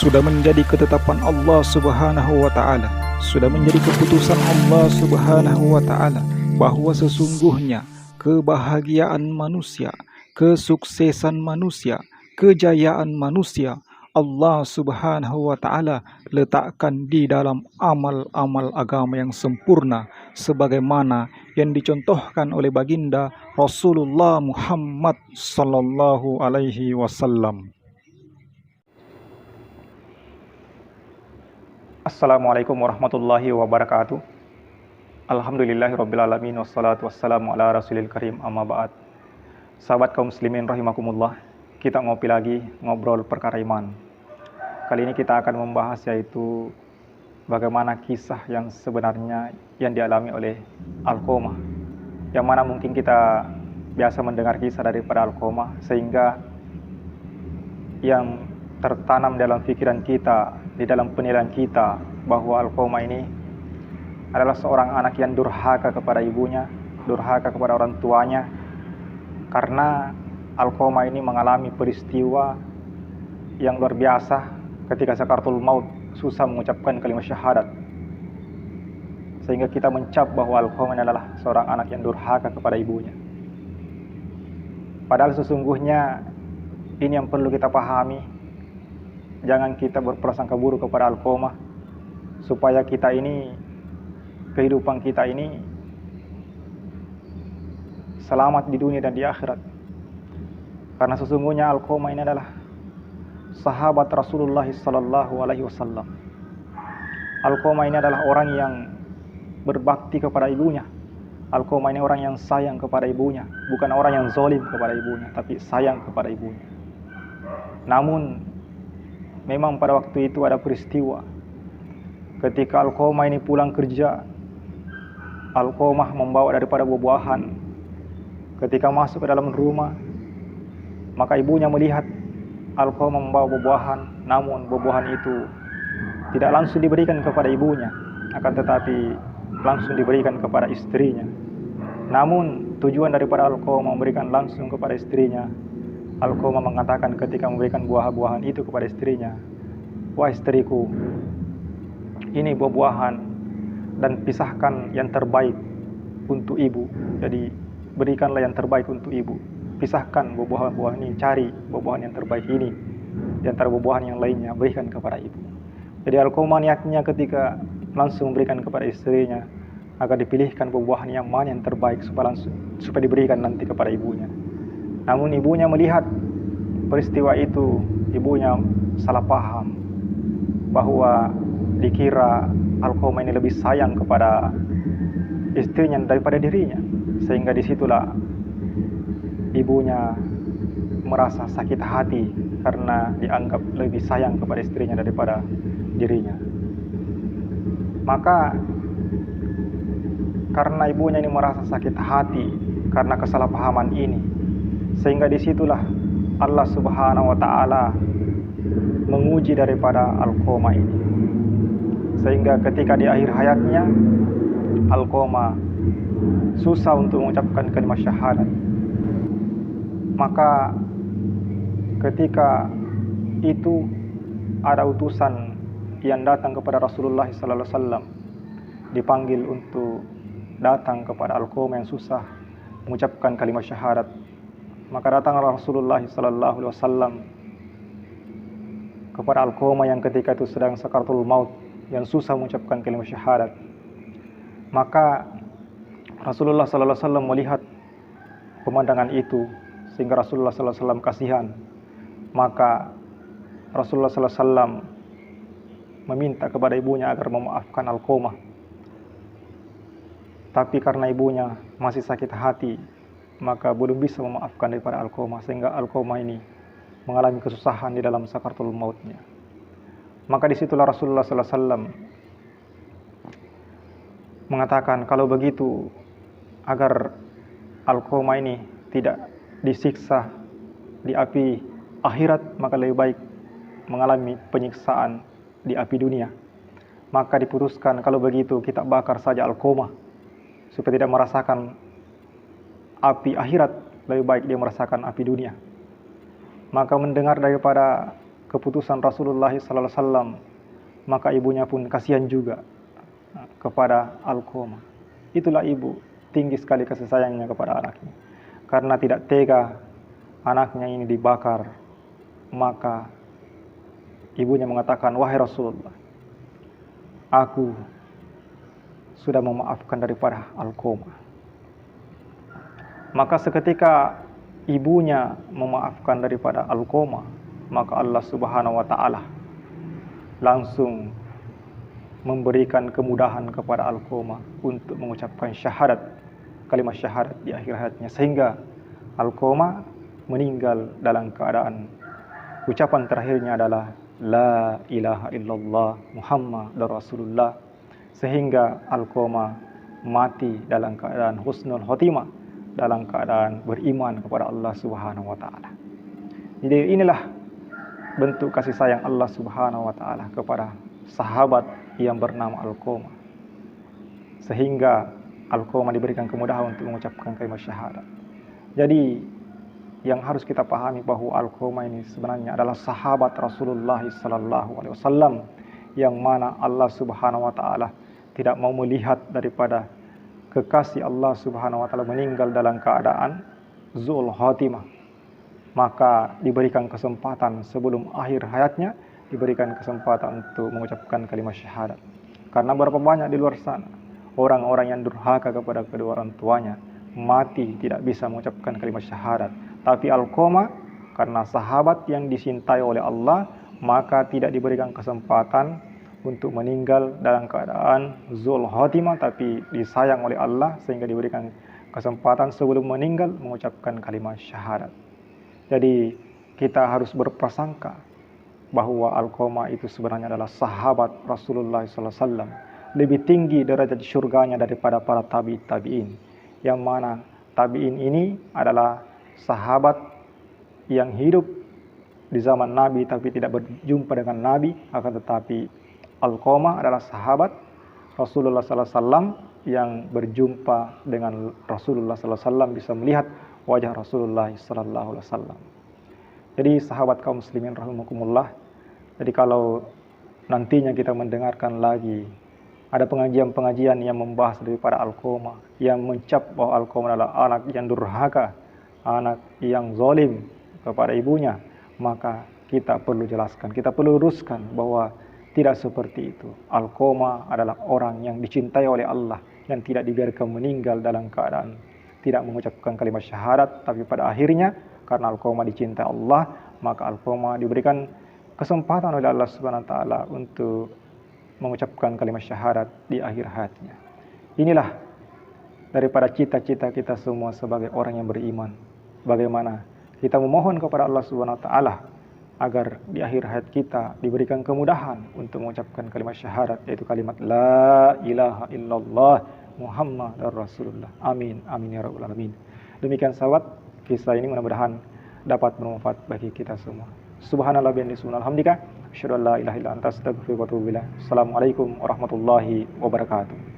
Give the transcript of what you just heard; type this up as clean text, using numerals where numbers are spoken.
sudah menjadi ketetapan Allah Subhanahu wa taala, sudah menjadi keputusan Allah Subhanahu wa taala bahwa sesungguhnya kebahagiaan manusia, kesuksesan manusia, kejayaan manusia Allah Subhanahu wa taala letakkan di dalam amal-amal agama yang sempurna sebagaimana yang dicontohkan oleh baginda Rasulullah Muhammad sallallahu alaihi wasallam. Assalamualaikum warahmatullahi wabarakatuh. Alhamdulillahirrabbilalamin. Wassalatu wassalamu ala rasulil karim, amma ba'd. Sahabat kaum muslimin rahimakumullah, kita ngopi lagi, ngobrol perkara iman. Kali ini kita akan membahas yaitu bagaimana kisah yang sebenarnya yang dialami oleh Alqamah, yang mana mungkin kita biasa mendengar kisah daripada Alqamah, sehingga yang tertanam dalam pikiran kita, di dalam penilaian kita, bahwa Alqamah ini adalah seorang anak yang durhaka kepada ibunya, durhaka kepada orang tuanya, karena Alqamah ini mengalami peristiwa yang luar biasa ketika sakaratul maut, susah mengucapkan kalimat syahadat, sehingga kita mencap bahwa Alqamah adalah seorang anak yang durhaka kepada ibunya. Padahal sesungguhnya ini yang perlu kita pahami. Jangan kita berprasangka buruk kepada Alqamah, supaya kita ini, kehidupan kita ini selamat di dunia dan di akhirat. Karena sesungguhnya Alqamah ini adalah sahabat Rasulullah sallallahu alaihi wasallam. Alqamah ini adalah orang yang berbakti kepada ibunya. Alqamah ini orang yang sayang kepada ibunya, bukan orang yang zalim kepada ibunya, tapi sayang kepada ibunya. Namun memang pada waktu itu ada peristiwa ketika Alqamah ini pulang kerja. Alqamah membawa daripada buah-buahan. Ketika masuk ke dalam rumah, maka ibunya melihat Alqamah membawa buah-buahan, namun buah-buahan itu tidak langsung diberikan kepada ibunya, akan tetapi langsung diberikan kepada istrinya. Namun tujuan daripada Alqamah memberikan langsung kepada istrinya, Alqamah mengatakan ketika memberikan buah-buahan itu kepada istrinya, "Wah istriku, ini buah-buahan dan pisahkan yang terbaik untuk ibu. Jadi berikanlah yang terbaik untuk ibu. Pisahkan buah-buahan ini, cari buah-buahan yang terbaik ini di antara buah-buahan yang lainnya, berikan kepada ibu." Jadi Alqamah niatnya ketika langsung memberikan kepada istrinya, agar dipilihkan buah-buahan yang mana yang terbaik supaya diberikan nanti kepada ibunya. Namun ibunya melihat peristiwa itu, ibunya salah paham bahwa dikira Alqamah ini lebih sayang kepada istrinya daripada dirinya, sehingga disitulah ibunya merasa sakit hati karena dianggap lebih sayang kepada istrinya daripada dirinya. Maka karena ibunya ini merasa sakit hati karena kesalahpahaman ini, sehingga disitulah Allah Subhanahu wa ta'ala menguji daripada Alqamah ini, sehingga ketika di akhir hayatnya Alqamah susah untuk mengucapkan kalimat syahadat. Maka ketika itu ada utusan yang datang kepada Rasulullah sallallahu alaihi wasallam, dipanggil untuk datang kepada Alqamah yang susah mengucapkan kalimat syahadat. Maka datanglah Rasulullah sallallahu alaihi wasallam kepada Alqamah yang ketika itu sedang sakaratul maut, yang susah mengucapkan kalimat syahadat. Maka Rasulullah sallallahu alaihi wasallam melihat pemandangan itu, sehingga Rasulullah sallallahu alaihi wasallam kasihan. Maka Rasulullah sallallahu alaihi wasallam meminta kepada ibunya agar memaafkan Alqamah. Tapi karena ibunya masih sakit hati, maka belum bisa memaafkan daripada Alqamah, sehingga Alqamah ini mengalami kesusahan di dalam sakaratul mautnya. Maka disitulah Rasulullah sallallahu alaihi wasallam mengatakan, kalau begitu agar Alqamah ini tidak disiksa di api akhirat, maka lebih baik mengalami penyiksaan di api dunia. Maka diputuskan kalau begitu kita bakar saja Alqamah supaya tidak merasakan api akhirat, lebih baik dia merasakan api dunia. Maka mendengar daripada keputusan Rasulullah SAW, maka ibunya pun kasihan juga kepada Alqamah. Itulah ibu, tinggi sekali kasih sayangnya kepada anaknya. Karena tidak tega anaknya ini dibakar, maka ibunya mengatakan, "Wahai Rasulullah, aku sudah memaafkan daripada Alqamah." Maka seketika ibunya memaafkan daripada Alqamah, maka Allah Subhanahu wa taala langsung memberikan kemudahan kepada Alqamah untuk mengucapkan syahadat, kalimat syahadat di akhir hayatnya, sehingga Alqamah meninggal dalam keadaan ucapan terakhirnya adalah la ilaha illallah Muhammadur Rasulullah, sehingga Alqamah mati dalam keadaan husnul khotimah, dalam keadaan beriman kepada Allah Subhanahu wa taala. Jadi inilah bentuk kasih sayang Allah Subhanahu wa taala kepada sahabat yang bernama Alqamah, sehingga Alqamah diberikan kemudahan untuk mengucapkan kalimat syahadat. Jadi yang harus kita pahami bahwa Alqamah ini sebenarnya adalah sahabat Rasulullah SAW, yang mana Allah Subhanahu wa taala tidak mau melihat daripada kekasih Allah Subhanahu wa taala meninggal dalam keadaan zul khatimah. Maka diberikan kesempatan sebelum akhir hayatnya, diberikan kesempatan untuk mengucapkan kalimat syahadat. Karena berapa banyak di luar sana orang-orang yang durhaka kepada kedua orang tuanya, mati tidak bisa mengucapkan kalimat syahadat. Tapi Alqamah karena sahabat yang dicintai oleh Allah, maka tidak diberikan kesempatan untuk meninggal dalam keadaan zul khatimah, tapi disayang oleh Allah sehingga diberikan kesempatan sebelum meninggal mengucapkan kalimat syahadat. Jadi kita harus berprasangka bahwa Alqamah itu sebenarnya adalah sahabat Rasulullah SAW, lebih tinggi derajat syurganya daripada para tabi'in, yang mana tabi'in ini adalah sahabat yang hidup di zaman Nabi tapi tidak berjumpa dengan Nabi, akan tetapi Alqamah adalah sahabat Rasulullah SAW yang berjumpa dengan Rasulullah SAW, bisa melihat wajah Rasulullah SAW. Jadi sahabat kaum muslimin rahimakumullah, jadi kalau nantinya kita mendengarkan lagi ada pengajian-pengajian yang membahas daripada Alqamah, yang mencap bahwa Alqamah adalah anak yang durhaka, anak yang zalim kepada ibunya, maka kita perlu jelaskan, kita perlu luruskan bahwa tidak seperti itu. Alqamah adalah orang yang dicintai oleh Allah, yang tidak dibiarkan meninggal dalam keadaan tidak mengucapkan kalimat syahadat, tapi pada akhirnya karena Alqamah dicintai Allah, maka Alqamah diberikan kesempatan oleh Allah Subhanahu wa taala untuk mengucapkan kalimat syahadat di akhir hayatnya. Inilah daripada cita-cita kita semua sebagai orang yang beriman. Bagaimana kita memohon kepada Allah Subhanahu wa taala agar di akhir hayat kita diberikan kemudahan untuk mengucapkan kalimat syahadat, yaitu kalimat la ilaha illallah Muhammadur Rasulullah. Amin, amin ya rabbal alamin. Demikian sahabat, kisah ini mudah-mudahan dapat bermanfaat bagi kita semua. Subhanallah bihamdihi subhanalhamdika asyhadu an la ilaha illa anta astaghfiruka wa atubu ilaik. Assalamualaikum warahmatullahi wabarakatuh.